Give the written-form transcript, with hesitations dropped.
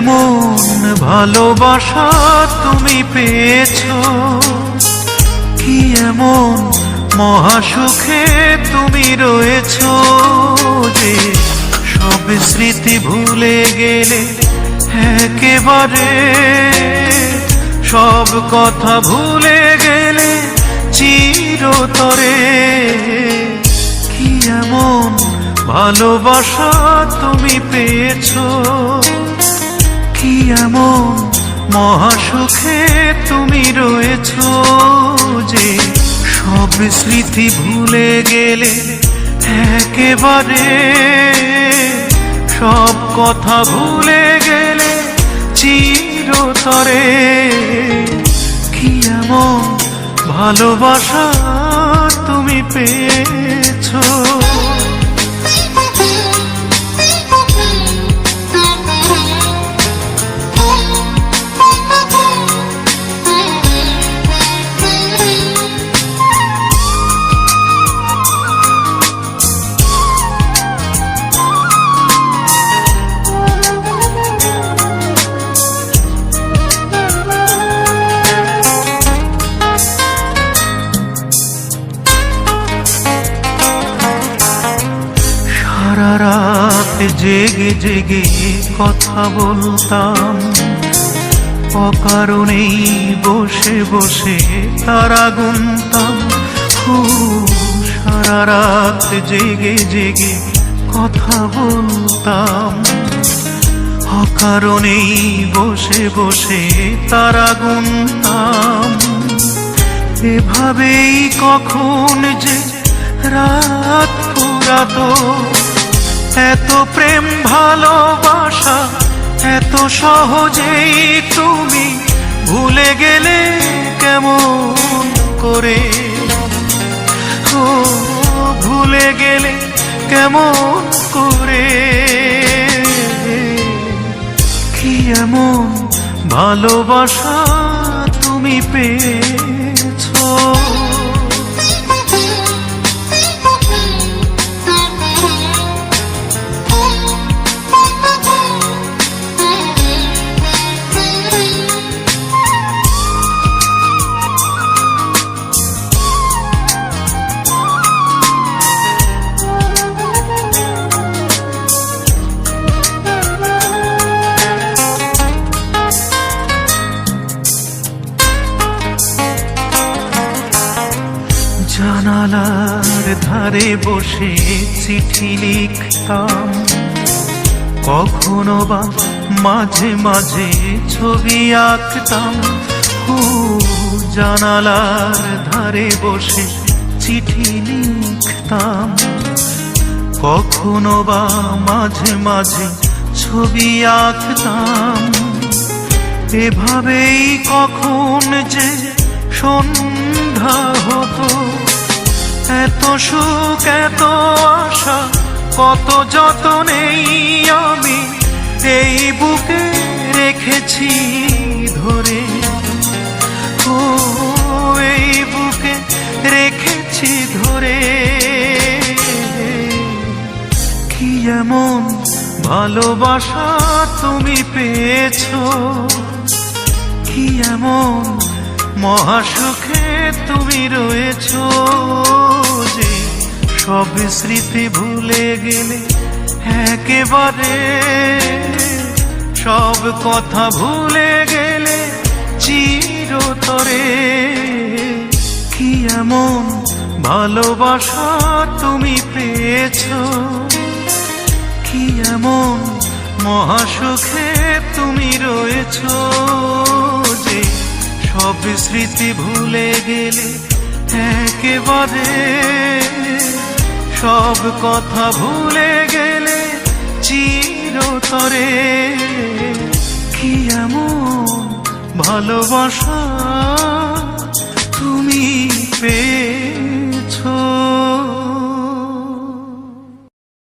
এমন ভালোবাসা তুমি পেয়েছো, কি এমন মহাসুখে তুমি রয়েছো যে সব স্মৃতি ভুলে গেলে একেবারে, সব কথা ভুলে গেলে চিরতরে। কি এমন ভালোবাসা তুমি পেয়েছো, কি এমন মহাসুখে তুমি রয়েছো যে সব স্মৃতি ভুলে গেলে একেবারে, সব কথা ভুলে গেলে চিরতরে। কি এমন ভালোবাসা তুমি পেয়েছো। সারা রাত জেগে জেগে কথা বলতাম, অকারণেই বসে বসে তারা গুনতাম। সারা রাত জেগে জেগে কথা বলতাম, অকারণেই বসে বসে তারা গুনতাম। এভাবেই কখন যে রাত ফুরাতো, এত প্রেম ভালোবাসা এত সহজেই তুমি ভুলে গেলে কেমন করে। ও ভুলে গেলে কেমন করে। কি এমন ভালোবাসা তুমি পেয়েছো। জানালার ধারে বসে চিঠি লিখতাম, কখনো বা মাঝে মাঝে ছবি আঁকতাম। জানালার ধারে বসে চিঠি লিখতাম, কখনো বা মাঝে মাঝে ছবি আঁকতাম। এভাবেই কখন যে সন্ধ্যা হতো, এত সুখ এত আশা কত যতনেই আমি এই বুকে রেখেছি ধরে। ও এই বুকে রেখেছি ধরে। কি এমন ভালোবাসা তুমি পেয়েছো, কি এমন মহাসুখে তুমি রয়েছো যে সব স্মৃতি ভুলে গেলে একেবারে, সব কথা ভুলে গেলে চিরতরে। কি এমন ভালোবাসা তুমি পেয়েছো, কি এমন মহাসুখে তুমি রয়েছো যে সব স্মৃতি ভুলে গেলে একেবারে, সব কথা ভুলে গেলে চিরতরে। কি এমন ভালোবাসা